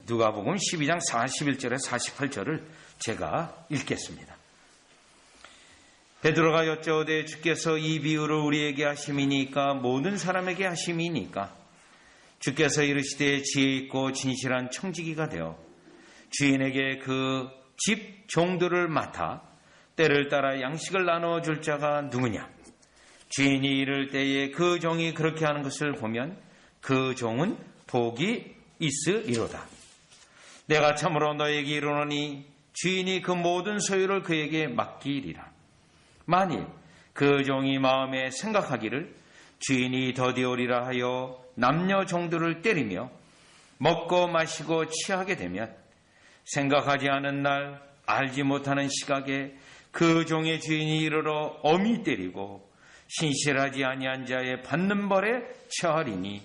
누가복음 12장 41절에 48절을 제가 읽겠습니다. 베드로가 여짜오되 주께서 이 비유를 우리에게 하심이니까 모든 사람에게 하심이니까 주께서 이르시되 지혜 있고 진실한 청지기가 되어 주인에게 그 집 종들을 맡아 때를 따라 양식을 나누어 줄 자가 누구냐? 주인이 이를 때에 그 종이 그렇게 하는 것을 보면 그 종은 복이 있으리로다. 내가 참으로 너에게 이르노니 주인이 그 모든 소유를 그에게 맡기리라. 만일 그 종이 마음에 생각하기를 주인이 더디오리라 하여 남녀 종들을 때리며 먹고 마시고 취하게 되면 생각하지 않은 날 알지 못하는 시각에 그 종의 주인이 이르러 엄히 때리고 신실하지 아니한 자의 받는 벌에 처하리니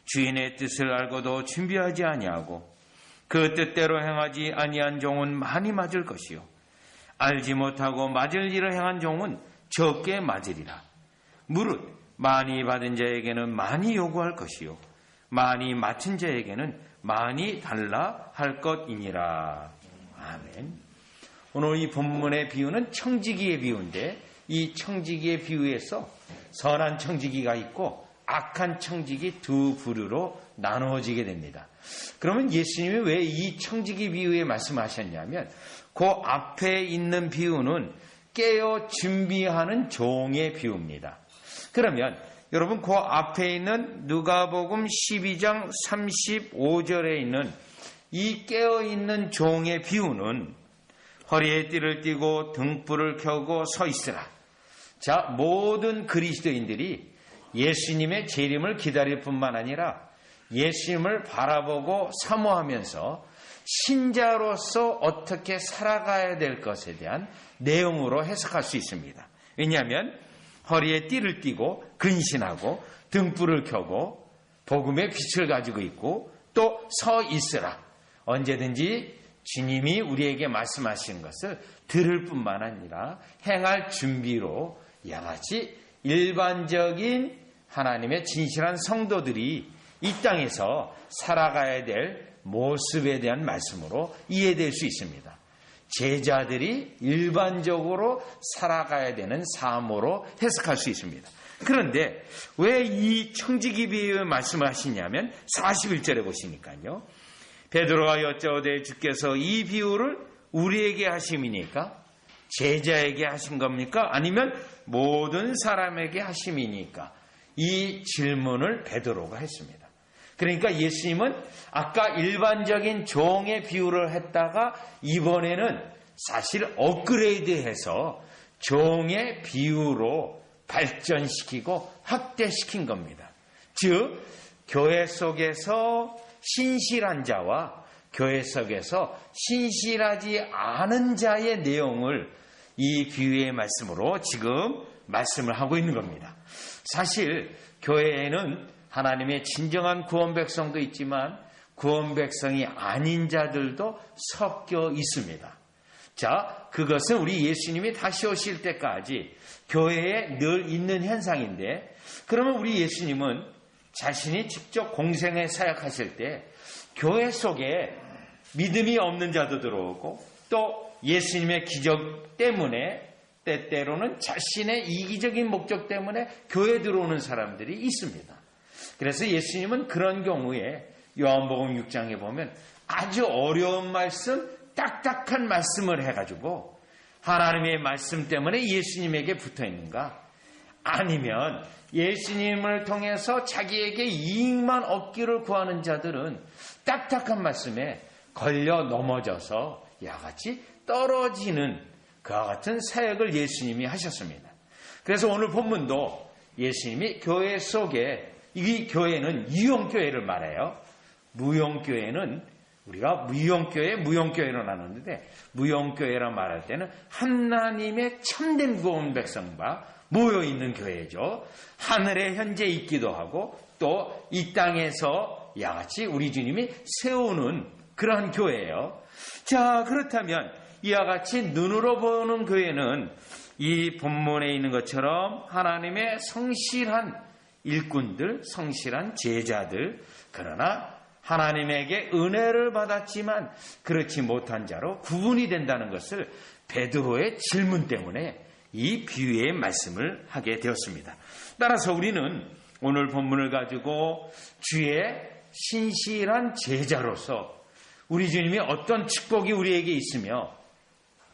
주인의 뜻을 알고도 준비하지 아니하고 그 뜻대로 행하지 아니한 종은 많이 맞을 것이요 알지 못하고 맞을 일을 행한 종은 적게 맞으리라. 무릇 많이 받은 자에게는 많이 요구할 것이요 많이 맡은 자에게는 많이 달라 할 것이니라. 아멘. 오늘 이 본문의 비유는 청지기의 비유인데 이 청지기의 비유에서 선한 청지기가 있고 악한 청지기 두 부류로 나누어지게 됩니다. 그러면 예수님이 왜 이 청지기 비유에 말씀하셨냐면 그 앞에 있는 비유는 깨어 준비하는 종의 비유입니다. 그러면 여러분 그 앞에 있는 누가복음 12장 35절에 있는 이 깨어있는 종의 비유는 허리에 띠를 띠고 등불을 켜고 서 있으라. 자, 모든 그리스도인들이 예수님의 재림을 기다릴 뿐만 아니라 예수님을 바라보고 사모하면서 신자로서 어떻게 살아가야 될 것에 대한 내용으로 해석할 수 있습니다. 왜냐하면 허리에 띠를 띠고 근신하고 등불을 켜고 복음의 빛을 가지고 있고 또 서 있으라. 언제든지 주님이 우리에게 말씀하시는 것을 들을 뿐만 아니라 행할 준비로 양아치 일반적인 하나님의 진실한 성도들이 이 땅에서 살아가야 될 모습에 대한 말씀으로 이해될 수 있습니다. 제자들이 일반적으로 살아가야 되는 삶으로 해석할 수 있습니다. 그런데 왜 이 청지기 비유의 말씀을 하시냐면 41절에 보시니까요. 베드로가 여짜오되 주께서 이 비유를 우리에게 하심이니까 제자에게 하신 겁니까? 아니면 모든 사람에게 하심이니까? 이 질문을 베드로가 했습니다. 그러니까 예수님은 아까 일반적인 종의 비유를 했다가 이번에는 사실 업그레이드해서 종의 비유로 발전시키고 확대시킨 겁니다. 즉 교회 속에서 신실한 자와 교회 속에서 신실하지 않은 자의 내용을 이 비유의 말씀으로 지금 말씀을 하고 있는 겁니다. 사실 교회에는 하나님의 진정한 구원 백성도 있지만 구원 백성이 아닌 자들도 섞여 있습니다. 자, 그것은 우리 예수님이 다시 오실 때까지 교회에 늘 있는 현상인데, 그러면 우리 예수님은 자신이 직접 공생에 사역하실 때 교회 속에 믿음이 없는 자도 들어오고 또 예수님의 기적 때문에 때때로는 자신의 이기적인 목적 때문에 교회에 들어오는 사람들이 있습니다. 그래서 예수님은 그런 경우에 요한복음 6장에 보면 아주 어려운 말씀, 딱딱한 말씀을 해가지고 하나님의 말씀 때문에 예수님에게 붙어 있는가? 아니면 예수님을 통해서 자기에게 이익만 얻기를 구하는 자들은 딱딱한 말씀에 걸려 넘어져서 야같이 떨어지는 그와 같은 사역을 예수님이 하셨습니다. 그래서 오늘 본문도 예수님이 교회 속에, 이 교회는 유용교회를 말해요. 무용교회는 우리가 무용교회로 나누는데, 무용교회라 말할 때는 하나님의 참된 구원 백성과 모여있는 교회죠. 하늘에 현재 있기도 하고 또 이 땅에서 야같이 우리 주님이 세우는 그러한 교회예요. 자, 그렇다면 이와 같이 눈으로 보는 교회는 이 본문에 있는 것처럼 하나님의 성실한 일꾼들, 성실한 제자들, 그러나 하나님에게 은혜를 받았지만 그렇지 못한 자로 구분이 된다는 것을 베드로의 질문 때문에 이 비유의 말씀을 하게 되었습니다. 따라서 우리는 오늘 본문을 가지고 주의 신실한 제자로서 우리 주님이 어떤 축복이 우리에게 있으며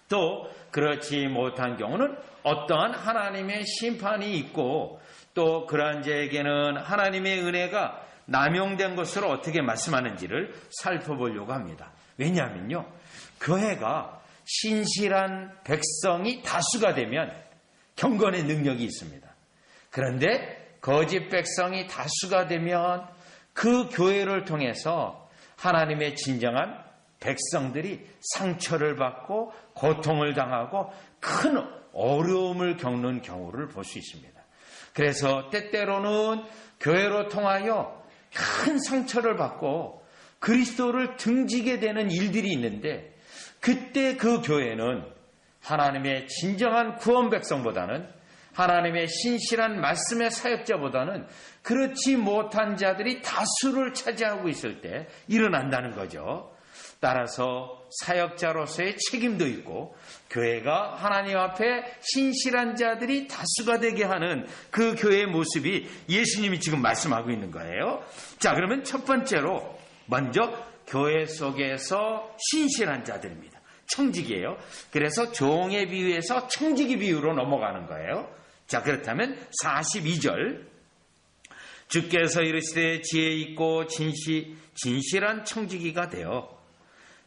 또 그렇지 못한 경우는 어떠한 하나님의 심판이 있고 또 그러한 자에게는 하나님의 은혜가 남용된 것으로 어떻게 말씀하는지를 살펴보려고 합니다. 왜냐하면요, 교회가 신실한 백성이 다수가 되면 경건의 능력이 있습니다. 그런데 거짓 백성이 다수가 되면 그 교회를 통해서 하나님의 진정한 백성들이 상처를 받고 고통을 당하고 큰 어려움을 겪는 경우를 볼 수 있습니다. 그래서 때때로는 교회로 통하여 큰 상처를 받고 그리스도를 등지게 되는 일들이 있는데 그때 그 교회는 하나님의 진정한 구원 백성보다는 하나님의 신실한 말씀의 사역자보다는 그렇지 못한 자들이 다수를 차지하고 있을 때 일어난다는 거죠. 따라서 사역자로서의 책임도 있고 교회가 하나님 앞에 신실한 자들이 다수가 되게 하는 그 교회의 모습이 예수님이 지금 말씀하고 있는 거예요. 자, 그러면 첫 번째로 먼저 교회 속에서 신실한 자들입니다. 청직이에요. 그래서 종의 비유에서 청지기 비유로 넘어가는 거예요. 자, 그렇다면 42절 주께서 이르시되 지혜 있고 진실한 청지기가 되어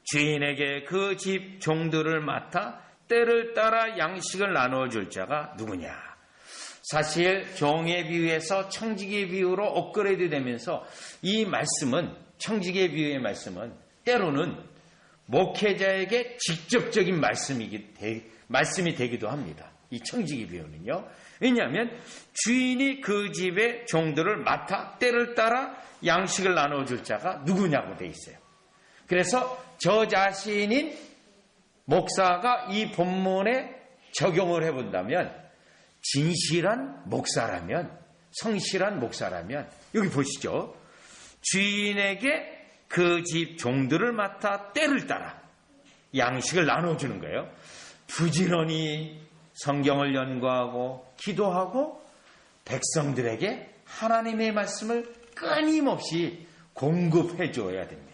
주인에게 그 집 종들을 맡아 때를 따라 양식을 나누어 줄 자가 누구냐. 사실 종의 비유에서 청지기의 비유로 업그레이드 되면서 이 말씀은, 청지기의 비유의 말씀은 때로는 목회자에게 직접적인 말씀이 되기도 합니다. 이 청지기 비유는요. 왜냐하면 주인이 그 집의 종들을 맡아 때를 따라 양식을 나누어 줄 자가 누구냐고 돼 있어요. 그래서 저 자신인 목사가 이 본문에 적용을 해본다면 진실한 목사라면, 성실한 목사라면, 여기 보시죠. 주인에게 그 집 종들을 맡아 때를 따라 양식을 나눠주는 거예요. 부지런히 성경을 연구하고 기도하고 백성들에게 하나님의 말씀을 끊임없이 공급해 줘야 됩니다.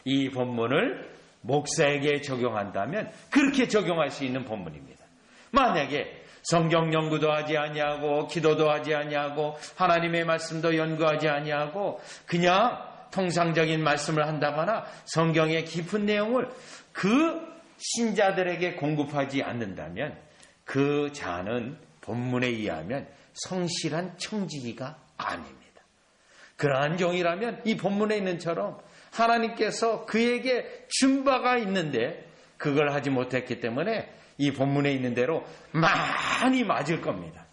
이 본문을 목사에게 적용한다면 그렇게 적용할 수 있는 본문입니다. 만약에 성경 연구도 하지 아니하고 기도도 하지 아니하고 하나님의 말씀도 연구하지 아니하고 그냥 통상적인 말씀을 한다거나 성경의 깊은 내용을 그 신자들에게 공급하지 않는다면 그 자는 본문에 의하면 성실한 청지기가 아닙니다. 그러한 종이라면 이 본문에 있는 처럼 하나님께서 그에게 준 바가 있는데 그걸 하지 못했기 때문에 이 본문에 있는 대로 많이 맞을 겁니다.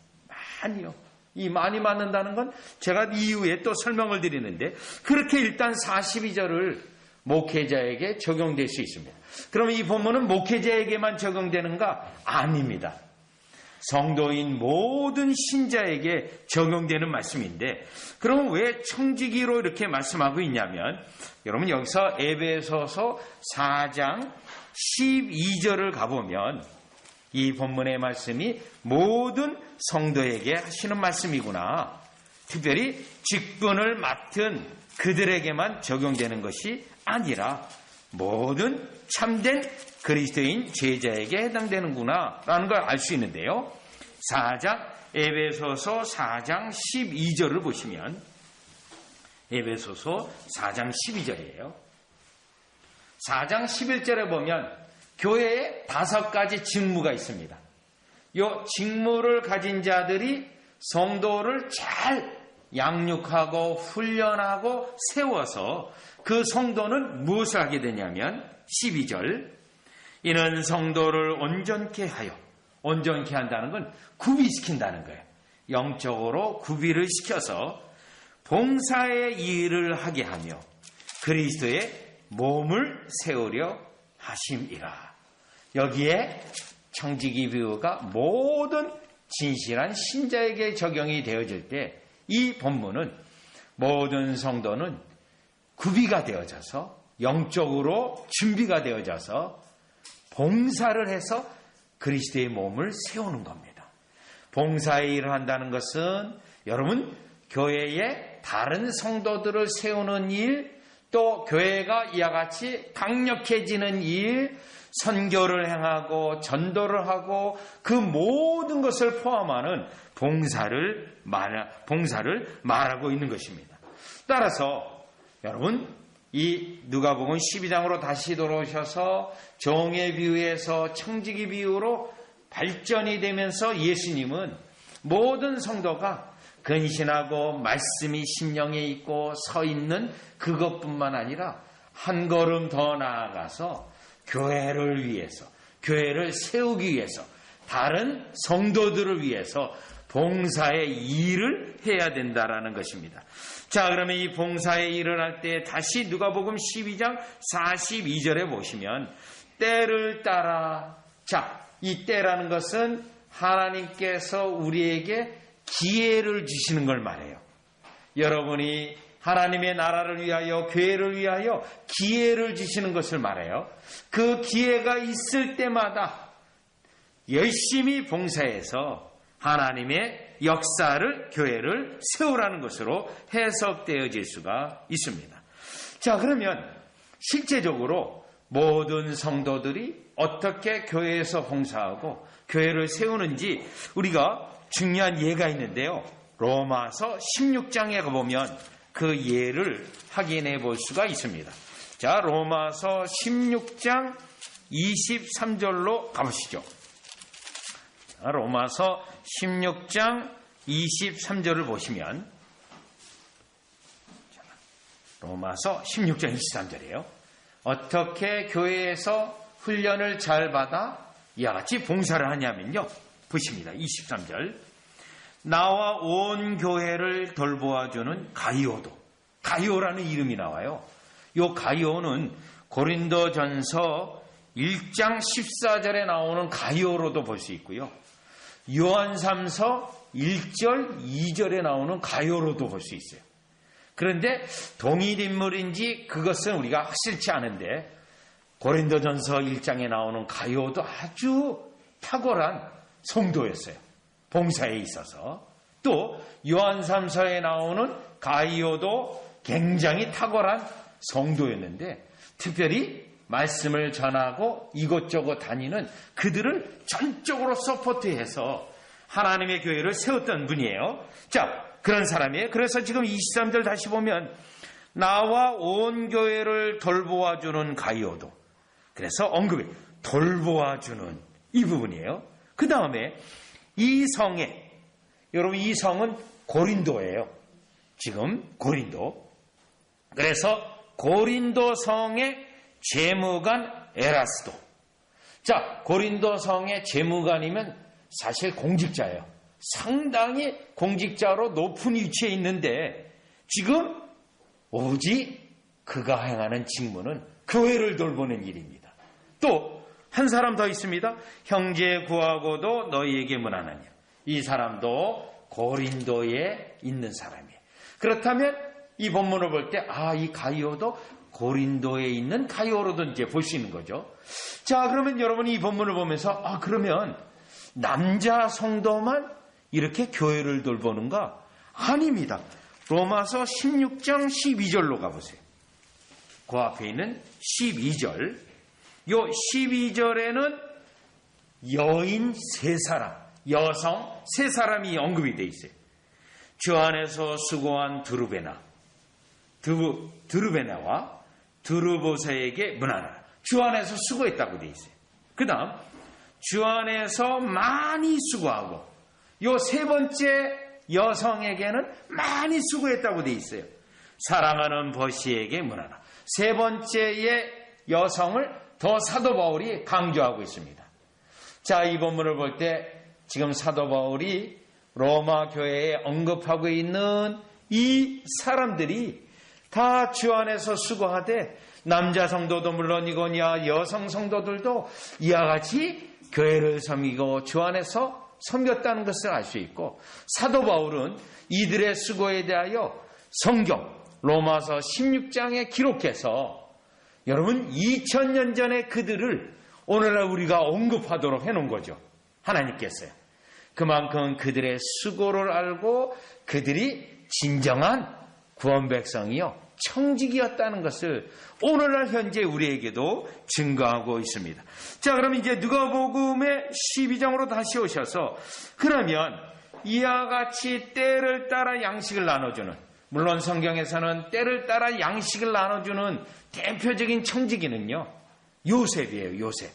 많이요. 이 많이 맞는다는 건 제가 이후에 또 설명을 드리는데 그렇게 일단 42절을 목회자에게 적용될 수 있습니다. 그러면 이 본문은 목회자에게만 적용되는가? 아닙니다. 성도인 모든 신자에게 적용되는 말씀인데 그럼 왜 청지기로 이렇게 말씀하고 있냐면 여러분 여기서 에베소서 4장 12절을 가보면 이 본문의 말씀이 모든 성도에게 하시는 말씀이구나. 특별히 직분을 맡은 그들에게만 적용되는 것이 아니라 모든 참된 그리스도인 제자에게 해당되는구나 라는 걸 알 수 있는데요. 에베소서 4장 12절을 보시면 에베소서 4장 12절이에요. 4장 11절에 보면 교회에 5가지 직무가 있습니다. 이 직무를 가진 자들이 성도를 잘 양육하고 훈련하고 세워서 그 성도는 무엇을 하게 되냐면 12절 이는 성도를 온전케 하여 온전케 한다는 건 구비시킨다는 거예요. 영적으로 구비를 시켜서 봉사의 일을 하게 하며 그리스도의 몸을 세우려 하심이라. 여기에 청지기 비유가 모든 진실한 신자에게 적용이 되어질 때 이 본문은 모든 성도는 구비가 되어져서 영적으로 준비가 되어져서 봉사를 해서 그리스도의 몸을 세우는 겁니다. 봉사의 일을 한다는 것은 여러분 교회의 다른 성도들을 세우는 일, 또 교회가 이와 같이 강력해지는 일, 선교를 행하고 전도를 하고 그 모든 것을 포함하는 봉사를 말하고 있는 것입니다. 따라서 여러분 이 누가복음 12장으로 다시 돌아오셔서 종의 비유에서 청지기 비유로 발전이 되면서 예수님은 모든 성도가 근신하고 말씀이 심령에 있고 서 있는 그것뿐만 아니라 한 걸음 더 나아가서 교회를 위해서, 교회를 세우기 위해서, 다른 성도들을 위해서 봉사의 일을 해야 된다라는 것입니다. 자, 그러면 이 봉사의 일을 할 때 다시 누가복음 12장 42절에 보시면 때를 따라, 자, 이 때라는 것은 하나님께서 우리에게 기회를 주시는 걸 말해요. 여러분이 하나님의 나라를 위하여, 교회를 위하여 기회를 주시는 것을 말해요. 그 기회가 있을 때마다 열심히 봉사해서 하나님의 역사를, 교회를 세우라는 것으로 해석되어질 수가 있습니다. 자, 그러면 실제적으로 모든 성도들이 어떻게 교회에서 봉사하고 교회를 세우는지 우리가 중요한 예가 있는데요. 로마서 16장에 가보면 그 예를 확인해 볼 수가 있습니다. 자, 로마서 16장 23절로 가보시죠. 로마서 16장 23절을 보시면, 로마서 16장 23절이에요. 어떻게 교회에서 훈련을 잘 받아 이와 같이 봉사를 하냐면요. 보십니다. 23절. 나와 온 교회를 돌보아주는 가이오도. 가이오라는 이름이 나와요. 이 가이오는 고린도전서 1장 14절에 나오는 가이오로도 볼 수 있고요. 요한3서 1절 2절에 나오는 가이오로도 볼 수 있어요. 그런데 동일 인물인지 그것은 우리가 확실치 않은데 고린도전서 1장에 나오는 가이오도 아주 탁월한 성도였어요. 봉사에 있어서. 또 요한3서에 나오는 가이오도 굉장히 탁월한 성도였는데 특별히 말씀을 전하고 이곳저곳 다니는 그들을 전적으로 서포트해서 하나님의 교회를 세웠던 분이에요. 자, 그런 사람이에요. 그래서 지금 23절 다시 보면 나와 온 교회를 돌보아주는 가이오도. 그래서 언급해 돌보아주는 이 부분이에요. 그 다음에 이 성에, 여러분 이 성은 고린도예요. 지금 고린도. 그래서 고린도 성의 재무관 에라스도. 자, 고린도 성의 재무관이면 사실 공직자예요. 상당히 공직자로 높은 위치에 있는데 지금 오직 그가 행하는 직무는 교회를 돌보는 일입니다. 또 한 사람 더 있습니다. 형제 구하고도 너희에게 문안하냐. 이 사람도 고린도에 있는 사람이에요. 그렇다면 이 본문을 볼 때 이 가이오도 고린도에 있는 가이오로도 이제 볼 수 있는 거죠. 자, 그러면 여러분이 이 본문을 보면서 그러면 남자 성도만 이렇게 교회를 돌보는가? 아닙니다. 로마서 16장 12절로 가보세요. 그 앞에 있는 12절. 요 12절에는 여인 3사람, 여성 3사람이 언급이 되어 있어요. 주 안에서 수고한 드루베나와 드루보사에게 문안하라. 주 안에서 수고했다고 되어 있어요. 그 다음 주 안에서 많이 수고하고 요 3번째 여성에게는 많이 수고했다고 되어 있어요. 사랑하는 버시에게 문안하라. 3번째의 여성을 더 사도 바울이 강조하고 있습니다. 자, 이 본문을 볼 때 지금 사도 바울이 로마 교회에 언급하고 있는 이 사람들이 다 주 안에서 수고하되 남자 성도도 물론이거니와 여성 성도들도 이와 같이 교회를 섬기고 주 안에서 섬겼다는 것을 알 수 있고 사도 바울은 이들의 수고에 대하여 성경, 로마서 16장에 기록해서 여러분 2000년 전에 그들을 오늘날 우리가 언급하도록 해놓은 거죠. 하나님께서요. 그만큼 그들의 수고를 알고 그들이 진정한 구원 백성이요 청직이었다는 것을 오늘날 현재 우리에게도 증거하고 있습니다. 자, 그럼 이제 누가복음의 12장으로 다시 오셔서 그러면 이와 같이 때를 따라 양식을 나눠주는, 물론 성경에서는 때를 따라 양식을 나눠주는 대표적인 청지기는요 요셉이에요. 요셉.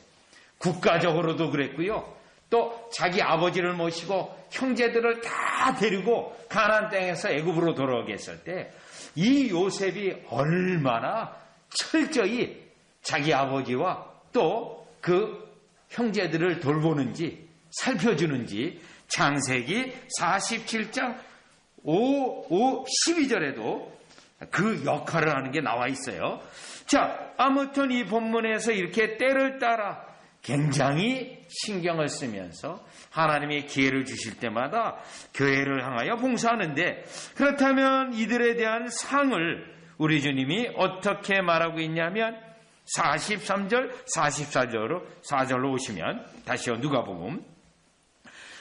국가적으로도 그랬고요. 또 자기 아버지를 모시고 형제들을 다 데리고 가나안 땅에서 애굽으로 돌아오게 했을 때 이 요셉이 얼마나 철저히 자기 아버지와 또 그 형제들을 돌보는지 살펴주는지 창세기 47장 12절에도 그 역할을 하는 게 나와 있어요. 자, 아무튼 이 본문에서 이렇게 때를 따라 굉장히 신경을 쓰면서 하나님의 기회를 주실 때마다 교회를 향하여 봉사하는데, 그렇다면 이들에 대한 상을 우리 주님이 어떻게 말하고 있냐면 43절 44절로 오시면 다시요 누가복음,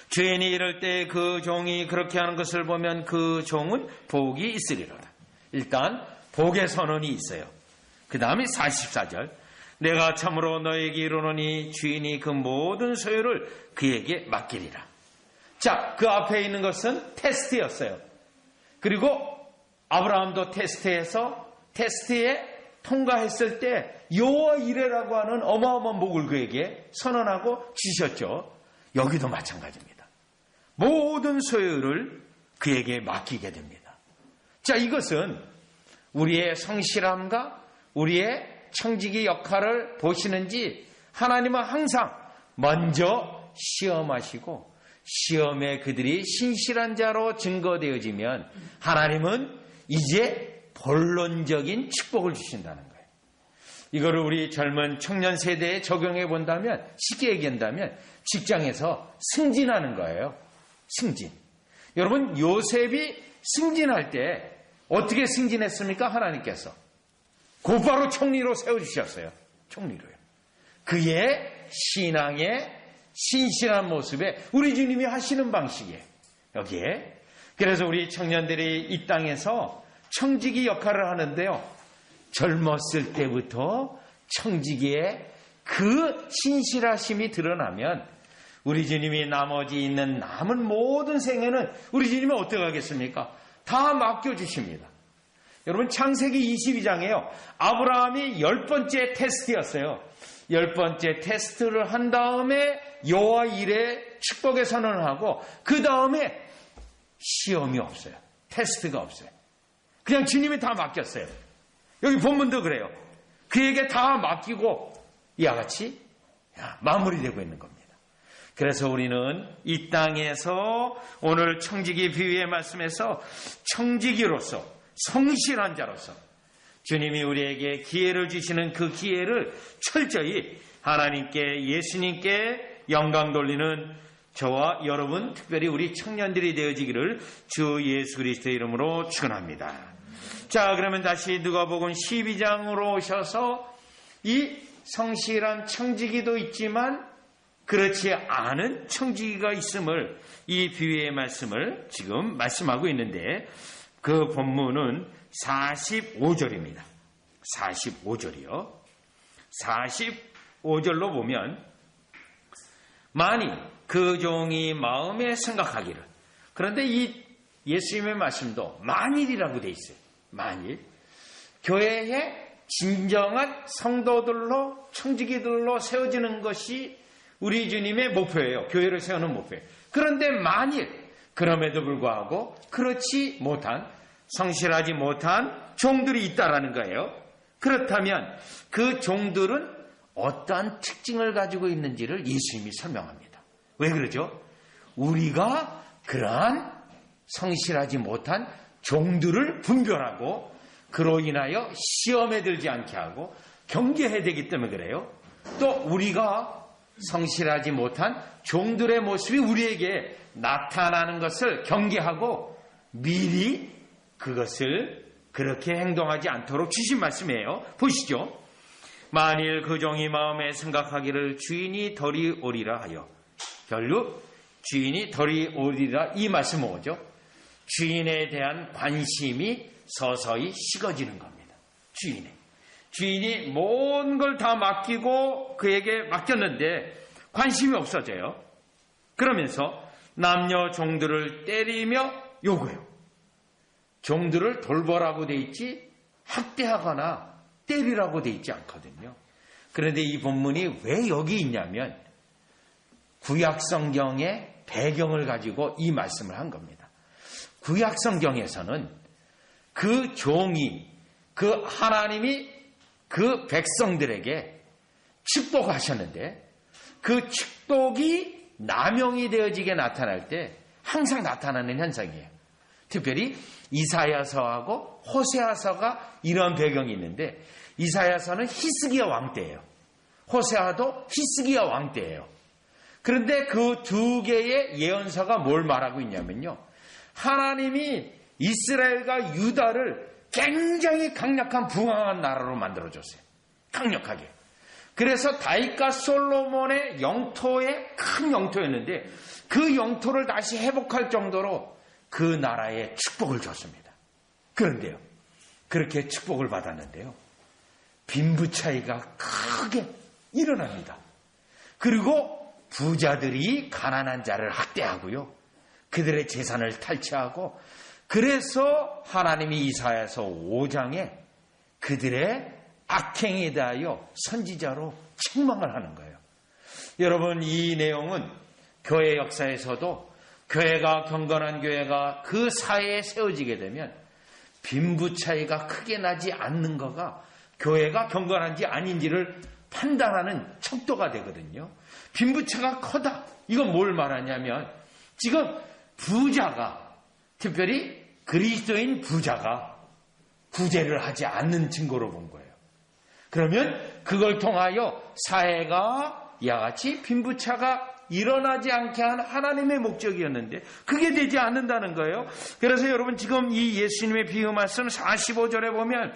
주인이 이럴 때 그 종이 그렇게 하는 것을 보면 그 종은 복이 있으리로다. 일단 복의 선언이 있어요. 그 다음에 44절, 내가 참으로 너에게 이르노니 주인이 그 모든 소유를 그에게 맡기리라. 자, 그 앞에 있는 것은 테스트였어요. 그리고 아브라함도 테스트에 통과했을 때 여호와 이레라고 하는 어마어마한 복을 그에게 선언하고 주셨죠. 여기도 마찬가지입니다. 모든 소유를 그에게 맡기게 됩니다. 자, 이것은 우리의 성실함과 우리의 청지기 역할을 보시는지 하나님은 항상 먼저 시험하시고 시험에 그들이 신실한 자로 증거되어지면 하나님은 이제 본론적인 축복을 주신다는 거예요. 이거를 우리 젊은 청년 세대에 적용해 본다면, 쉽게 얘기한다면 직장에서 승진하는 거예요. 승진. 여러분, 요셉이 승진할 때 어떻게 승진했습니까? 하나님께서 곧바로 총리로 세워주셨어요. 총리로요. 그의 신앙의 신실한 모습에 우리 주님이 하시는 방식이에요. 여기에. 그래서 우리 청년들이 이 땅에서 청지기 역할을 하는데요, 젊었을 때부터 청지기의 그 신실하심이 드러나면 우리 주님이 나머지 있는 남은 모든 생애는 우리 주님이 어떻게 하겠습니까? 다 맡겨주십니다. 여러분, 창세기 22장에요. 아브라함이 10번째 테스트였어요. 10번째 테스트를 한 다음에 여호와 이레 축복의 선언을 하고 그 다음에 시험이 없어요. 테스트가 없어요. 그냥 주님이 다 맡겼어요. 여기 본문도 그래요. 그에게 다 맡기고 이와 같이 마무리되고 있는 겁니다. 그래서 우리는 이 땅에서 오늘 청지기 비유의 말씀에서 청지기로서 성실한 자로서 주님이 우리에게 기회를 주시는 그 기회를 철저히 하나님께, 예수님께 영광 돌리는 저와 여러분, 특별히 우리 청년들이 되어지기를 주 예수 그리스도의 이름으로 축원합니다. 자, 그러면 다시 누가복음 12장으로 오셔서 이 성실한 청지기도 있지만 그렇지 않은 청지기가 있음을, 이 비유의 말씀을 지금 말씀하고 있는데, 그 본문은 45절입니다. 45절이요. 45절로 보면, 만일 그 종이 마음에 생각하기를, 그런데 이 예수님의 말씀도 만일이라고 돼 있어요. 만일. 교회에 진정한 성도들로, 청지기들로 세워지는 것이 우리 주님의 목표예요. 교회를 세우는 목표예요. 그런데 만일 그럼에도 불구하고 그렇지 못한, 성실하지 못한 종들이 있다라는 거예요. 그렇다면 그 종들은 어떠한 특징을 가지고 있는지를 예수님이 설명합니다. 왜 그러죠? 우리가 그러한 성실하지 못한 종들을 분별하고 그로 인하여 시험에 들지 않게 하고 경계해야 되기 때문에 그래요. 또 우리가 성실하지 못한 종들의 모습이 우리에게 나타나는 것을 경계하고 미리 그것을 그렇게 행동하지 않도록 주신 말씀이에요. 보시죠. 만일 그 종이 마음에 생각하기를 주인이 덜이 오리라 하여, 결국 주인이 덜이 오리라, 이 말씀은 뭐죠? 주인에 대한 관심이 서서히 식어지는 겁니다. 주인이 모든 걸 다 맡기고 그에게 맡겼는데 관심이 없어져요. 그러면서 남녀 종들을 때리며 요구해요. 종들을 돌보라고 돼 있지 학대하거나 때리라고 돼 있지 않거든요. 그런데 이 본문이 왜 여기 있냐면 구약 성경의 배경을 가지고 이 말씀을 한 겁니다. 구약 성경에서는 그 종이, 그 하나님이 그 백성들에게 축복하셨는데 그 축복이 남용이 되어지게 나타날 때 항상 나타나는 현상이에요. 특별히 이사야서하고 호세아서가 이런 배경이 있는데, 이사야서는 히스기야 왕 때예요. 호세아도 히스기야 왕 때예요. 그런데 그 두 개의 예언서가 뭘 말하고 있냐면요, 하나님이 이스라엘과 유다를 굉장히 강력한 부강한 나라로 만들어줬어요. 강력하게. 그래서 다윗과 솔로몬의 영토에 큰 영토였는데 그 영토를 다시 회복할 정도로 그 나라에 축복을 줬습니다. 그런데요, 그렇게 축복을 받았는데요, 빈부 차이가 크게 일어납니다. 그리고 부자들이 가난한 자를 학대하고요, 그들의 재산을 탈취하고, 그래서 하나님이 이사야서 5장에 그들의 악행에 대하여 선지자로 책망을 하는 거예요. 여러분, 이 내용은 교회 역사에서도 교회가, 경건한 교회가 그 사회에 세워지게 되면 빈부 차이가 크게 나지 않는 거가 교회가 경건한지 아닌지를 판단하는 척도가 되거든요. 빈부차가 커다. 이건 뭘 말하냐면 지금 부자가, 특별히 그리스도인 부자가 구제를 하지 않는 증거로 본 거예요. 그러면 그걸 통하여 사회가 이와 같이 빈부차가 일어나지 않게 한 하나님의 목적이었는데 그게 되지 않는다는 거예요. 그래서 여러분, 지금 이 예수님의 비유 말씀 45절에 보면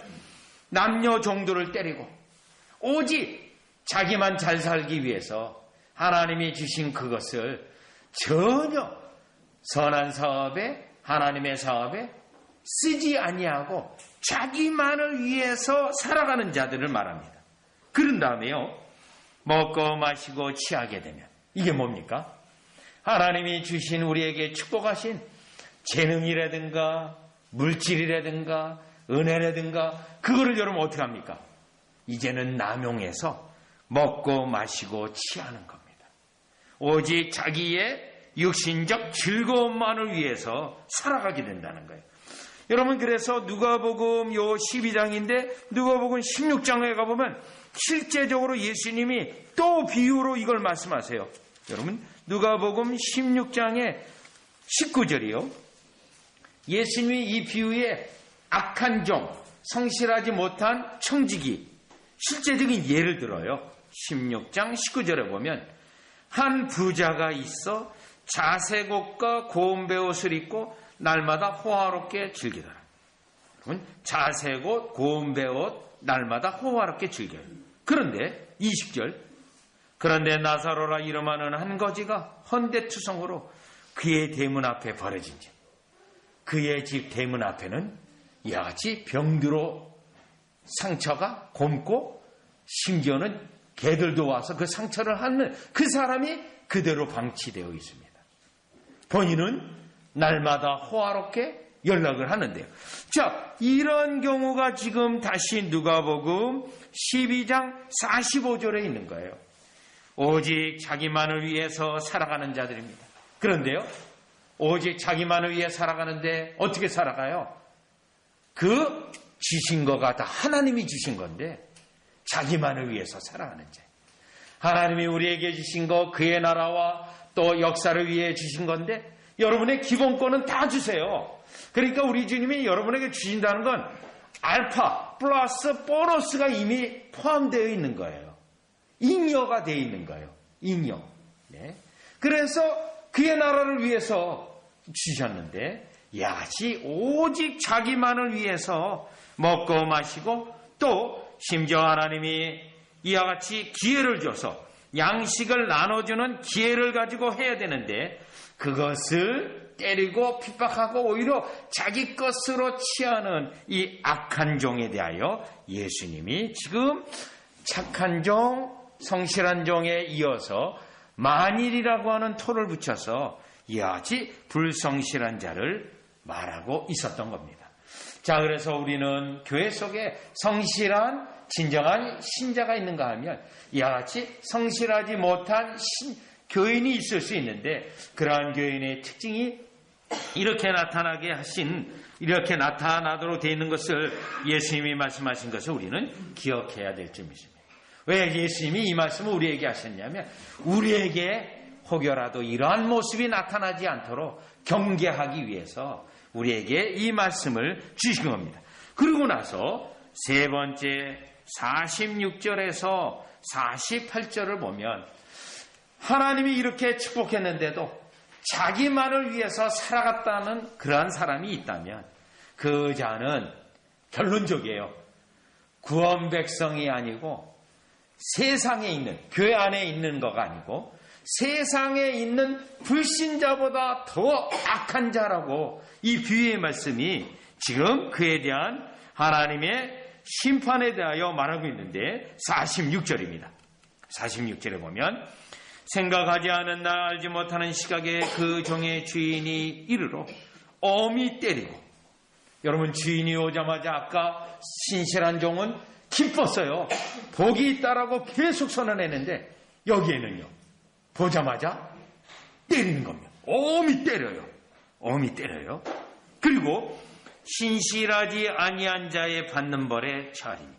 남녀 종들을 때리고 오직 자기만 잘 살기 위해서 하나님이 주신 그것을 전혀 선한 사업에, 하나님의 사업에 쓰지 아니하고 자기만을 위해서 살아가는 자들을 말합니다. 그런 다음에요, 먹고 마시고 취하게 되면 이게 뭡니까? 하나님이 주신, 우리에게 축복하신 재능이라든가 물질이라든가 은혜라든가 그거를 여러분 어떻게 합니까? 이제는 남용해서 먹고 마시고 취하는 겁니다. 오직 자기의 육신적 즐거움만을 위해서 살아가게 된다는 거예요. 여러분, 그래서 누가복음 요 12장인데 누가복음 16장에 가보면 실제적으로 예수님이 또 비유로 이걸 말씀하세요. 여러분, 누가복음 16장의 19절이요. 예수님이 이 비유에 악한 종, 성실하지 못한 청지기, 실제적인 예를 들어요. 16장 19절에 보면 한 부자가 있어 자색 옷과 고운 베옷을 입고 날마다 호화롭게 즐기더라. 여러분, 자색 옷, 고운 베옷, 날마다 호화롭게 즐겨요. 그런데 20절, 그런데 나사로라 이름하는 한 거지가 헌데투성으로 그의 대문 앞에 버려진지, 그의 집 대문 앞에는 이와 같이 병들어 상처가 곪고 심지어는 개들도 와서 그 상처를 핥는 그 사람이 그대로 방치되어 있습니다. 본인은 날마다 호화롭게 연락을 하는데요. 자, 이런 경우가 지금 다시 누가복음 12장 45절에 있는 거예요. 오직 자기만을 위해서 살아가는 자들입니다. 그런데요, 오직 자기만을 위해 살아가는데 어떻게 살아가요? 그 주신 거가 다 하나님이 주신 건데 자기만을 위해서 살아가는 자. 하나님이 우리에게 주신 거, 그의 나라와 또 역사를 위해 주신 건데 여러분의 기본권은 다 주세요. 그러니까 우리 주님이 여러분에게 주신다는 건 알파 플러스 보너스가 이미 포함되어 있는 거예요. 잉여가 되어 있는 거예요. 잉여. 네. 그래서 그의 나라를 위해서 주셨는데 야지 오직 자기만을 위해서 먹고 마시고 또 심지어 하나님이 이와 같이 기회를 줘서 양식을 나눠주는 기회를 가지고 해야 되는데 그것을 때리고 핍박하고 오히려 자기 것으로 취하는 이 악한 종에 대하여 예수님이 지금 착한 종, 성실한 종에 이어서 만일이라고 하는 토를 붙여서 이와 같이 불성실한 자를 말하고 있었던 겁니다. 자, 그래서 우리는 교회 속에 성실한 진정한 신자가 있는가 하면 이와 같이 성실하지 못한 교인이 있을 수 있는데 그러한 교인의 특징이 이렇게 나타나도록 되어 있는 것을 예수님이 말씀하신 것을 우리는 기억해야 될 점입니다. 왜 예수님이 이 말씀을 우리에게 하셨냐면 우리에게 혹여라도 이러한 모습이 나타나지 않도록 경계하기 위해서 우리에게 이 말씀을 주신 겁니다. 그리고 나서 세 번째 46절에서 48절을 보면 하나님이 이렇게 축복했는데도 자기만을 위해서 살아갔다는 그러한 사람이 있다면 그 자는 결론적이에요. 구원 백성이 아니고 세상에 있는, 교회 안에 있는 거가 아니고 세상에 있는 불신자보다 더 악한 자라고 이 비유의 말씀이 지금 그에 대한 하나님의 심판에 대하여 말하고 있는데 46절입니다. 46절에 보면 생각하지 않은 나 알지 못하는 시각에 그 종의 주인이 이르러 엄히 때리고, 여러분 주인이 오자마자 아까 신실한 종은 기뻤어요. 복이 있다라고 계속 선언했는데 여기에는요 보자마자 때리는 겁니다. 엄히 때려요. 엄히 때려요. 그리고 신실하지 아니한 자의 받는 벌에 처하리니,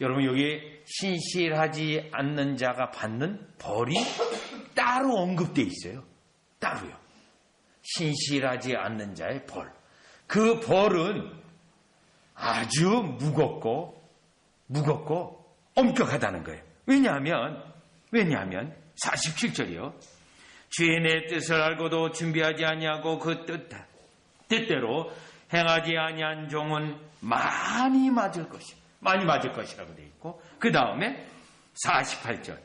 여러분 여기 신실하지 않는 자가 받는 벌이 따로 언급되어 있어요. 따로요. 신실하지 않는 자의 벌. 그 벌은 아주 무겁고 엄격하다는 거예요. 왜냐하면 47절이요. 주인의 뜻을 알고도 준비하지 아니하고 그 뜻대로 행하지 아니한 종은 많이 맞을 것이라고 되어 있고, 그 다음에 48절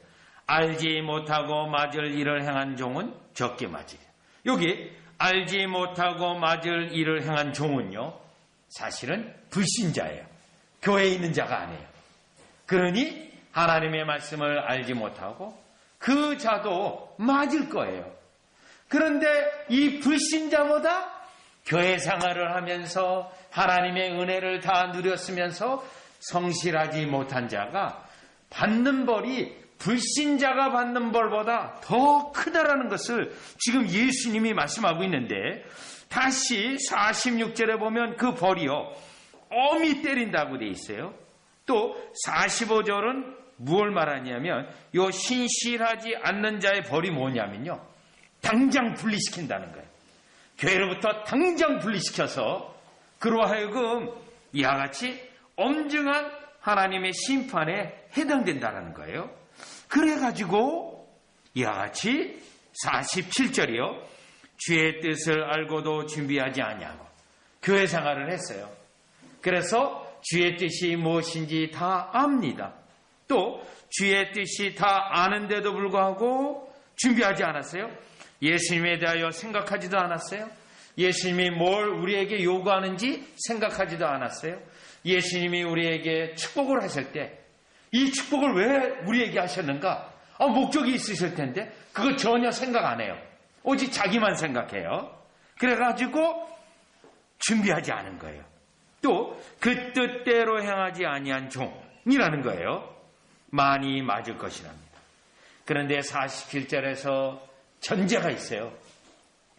알지 못하고 맞을 일을 행한 종은 적게 맞으리라. 여기 알지 못하고 맞을 일을 행한 종은요 사실은 불신자예요. 교회에 있는 자가 아니에요. 그러니 하나님의 말씀을 알지 못하고 그 자도 맞을 거예요. 그런데 이 불신자보다 교회 생활을 하면서 하나님의 은혜를 다 누렸으면서 성실하지 못한 자가 받는 벌이 불신자가 받는 벌보다 더 크다라는 것을 지금 예수님이 말씀하고 있는데, 다시 46절에 보면 그 벌이요 엄히 때린다고 되어 있어요. 또 45절은 무엇을 말하냐면 요 신실하지 않는 자의 벌이 뭐냐면요 당장 분리시킨다는 거예요. 교회로부터 당장 분리시켜서 그로 하여금 이와 같이 엄중한 하나님의 심판에 해당된다는 거예요. 그래가지고 이와 같이 47절이요 주의 뜻을 알고도 준비하지 아니하고 교회 생활을 했어요. 그래서 주의 뜻이 무엇인지 다 압니다. 또 주의 뜻이 다 아는데도 불구하고 준비하지 않았어요. 예수님에 대하여 생각하지도 않았어요. 예수님이 뭘 우리에게 요구하는지 생각하지도 않았어요. 예수님이 우리에게 축복을 하실 때 이 축복을 왜 우리에게 하셨는가? 목적이 있으실 텐데 그거 전혀 생각 안 해요. 오직 자기만 생각해요. 그래가지고 준비하지 않은 거예요. 또 그 뜻대로 행하지 아니한 종이라는 거예요. 많이 맞을 것이랍니다. 그런데 47절에서 전제가 있어요.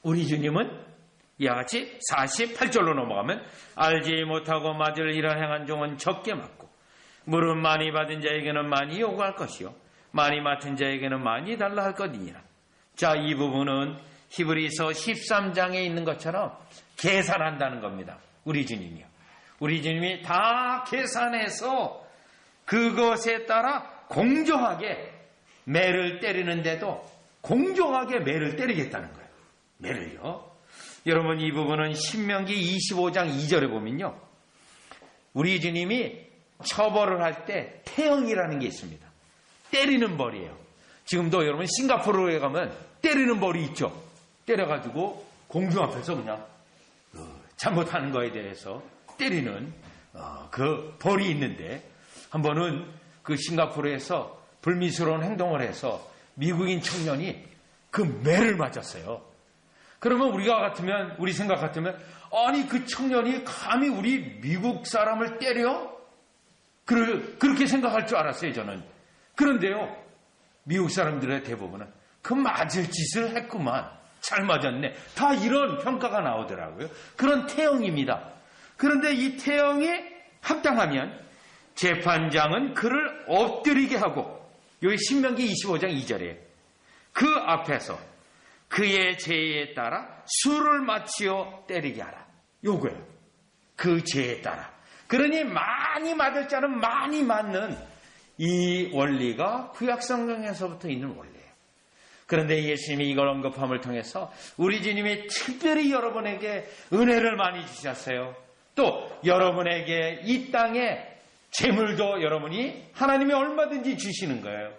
우리 주님은 이와 같이 48절로 넘어가면 알지 못하고 맞을 일을 행한 종은 적게 맞고 물은 많이 받은 자에게는 많이 요구할 것이요 많이 맡은 자에게는 많이 달라 할 것이니라. 자, 이 부분은 히브리서 13장에 있는 것처럼 계산한다는 겁니다. 우리 주님이요. 우리 주님이 다 계산해서 그것에 따라 공정하게 매를 때리는데도 공정하게 매를 때리겠다는 거예요. 매를요. 여러분, 이 부분은 신명기 25장 2절에 보면요, 우리 주님이 처벌을 할 때 태형이라는 게 있습니다. 때리는 벌이에요. 지금도 여러분 싱가포르에 가면 때리는 벌이 있죠. 때려가지고 공중 앞에서 그냥 잘못하는 거에 대해서 때리는 그 벌이 있는데, 한 번은 그 싱가포르에서 불미스러운 행동을 해서 미국인 청년이 그 매를 맞았어요. 그러면 우리 생각 같으면, 아니 그 청년이 감히 우리 미국 사람을 때려? 그렇게 생각할 줄 알았어요, 저는. 그런데요, 미국 사람들의 대부분은 그 맞을 짓을 했구만, 잘 맞았네, 다 이런 평가가 나오더라고요. 그런 태형입니다. 그런데 이 태형이 합당하면 재판장은 그를 엎드리게 하고, 여기 신명기 25장 2절에 그 앞에서 그의 죄에 따라 수를 맞추어 때리게 하라. 요거예요. 그 죄에 따라. 그러니 많이 맞을 자는 많이 맞는 이 원리가 구약성경에서부터 있는 원리예요. 그런데 예수님이 이걸 언급함을 통해서 우리 주님이 특별히 여러분에게 은혜를 많이 주셨어요. 또 여러분에게 이 땅에 재물도 여러분이 하나님이 얼마든지 주시는 거예요.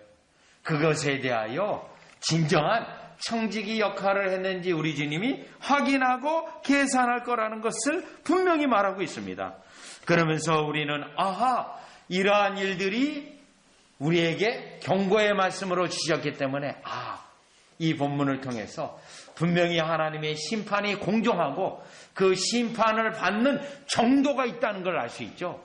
그것에 대하여 진정한 청지기 역할을 했는지 우리 주님이 확인하고 계산할 거라는 것을 분명히 말하고 있습니다. 그러면서 우리는 이러한 일들이 우리에게 경고의 말씀으로 주셨기 때문에 이 본문을 통해서 분명히 하나님의 심판이 공정하고 그 심판을 받는 정도가 있다는 걸 알 수 있죠.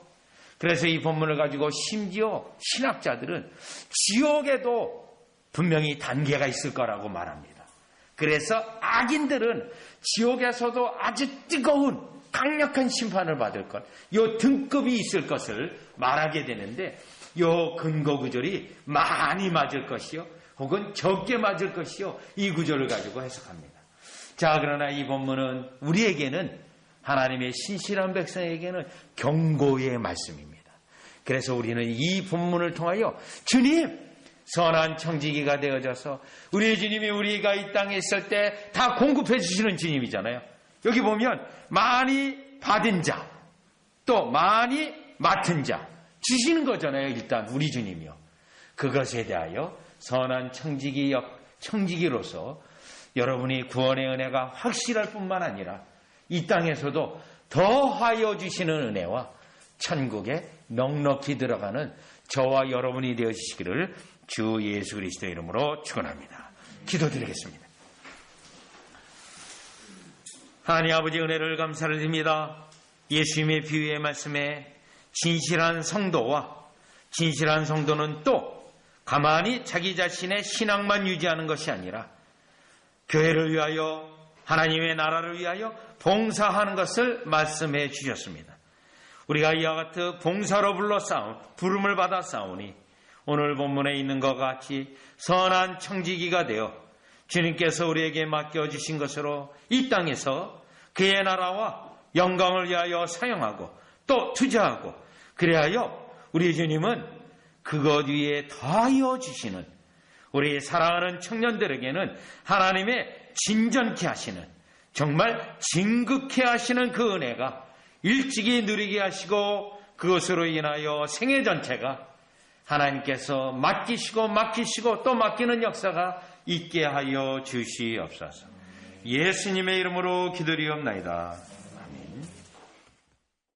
그래서 이 본문을 가지고 심지어 신학자들은 지옥에도 분명히 단계가 있을 거라고 말합니다. 그래서 악인들은 지옥에서도 아주 뜨거운 강력한 심판을 받을 것, 요 등급이 있을 것을 말하게 되는데, 요 근거 구절이 많이 맞을 것이요 혹은 적게 맞을 것이요, 이 구절을 가지고 해석합니다. 자, 그러나 이 본문은 우리에게는, 하나님의 신실한 백성에게는 경고의 말씀입니다. 그래서 우리는 이 본문을 통하여 주님, 선한 청지기가 되어져서 우리 주님이 우리가 이 땅에 있을 때 다 공급해 주시는 주님이잖아요. 여기 보면 많이 받은 자, 또 많이 맡은 자 주시는 거잖아요. 일단 우리 주님이요. 그것에 대하여 선한 청지기로서 여러분이 구원의 은혜가 확실할 뿐만 아니라 이 땅에서도 더하여 주시는 은혜와 천국에 넉넉히 들어가는 저와 여러분이 되어주시기를 주 예수 그리스도의 이름으로 축원합니다. 기도드리겠습니다. 하나님 아버지, 은혜를 감사를 드립니다. 예수님의 비유의 말씀에 진실한 성도와 진실한 성도는 또 가만히 자기 자신의 신앙만 유지하는 것이 아니라 교회를 위하여, 하나님의 나라를 위하여 봉사하는 것을 말씀해 주셨습니다. 우리가 이와 같은 봉사로 부름을 받아 싸우니 오늘 본문에 있는 것 같이 선한 청지기가 되어 주님께서 우리에게 맡겨주신 것으로 이 땅에서 그의 나라와 영광을 위하여 사용하고 또 투자하고, 그리하여 우리 주님은 그것 위에 더하여 주시는, 우리 사랑하는 청년들에게는 하나님의 진전케 하시는, 정말 진극케 하시는 그 은혜가 일찍이 누리게 하시고, 그것으로 인하여 생애 전체가 하나님께서 맡기시고 또 맡기는 역사가 있게 하여 주시옵소서. 예수님의 이름으로 기도리옵나이다.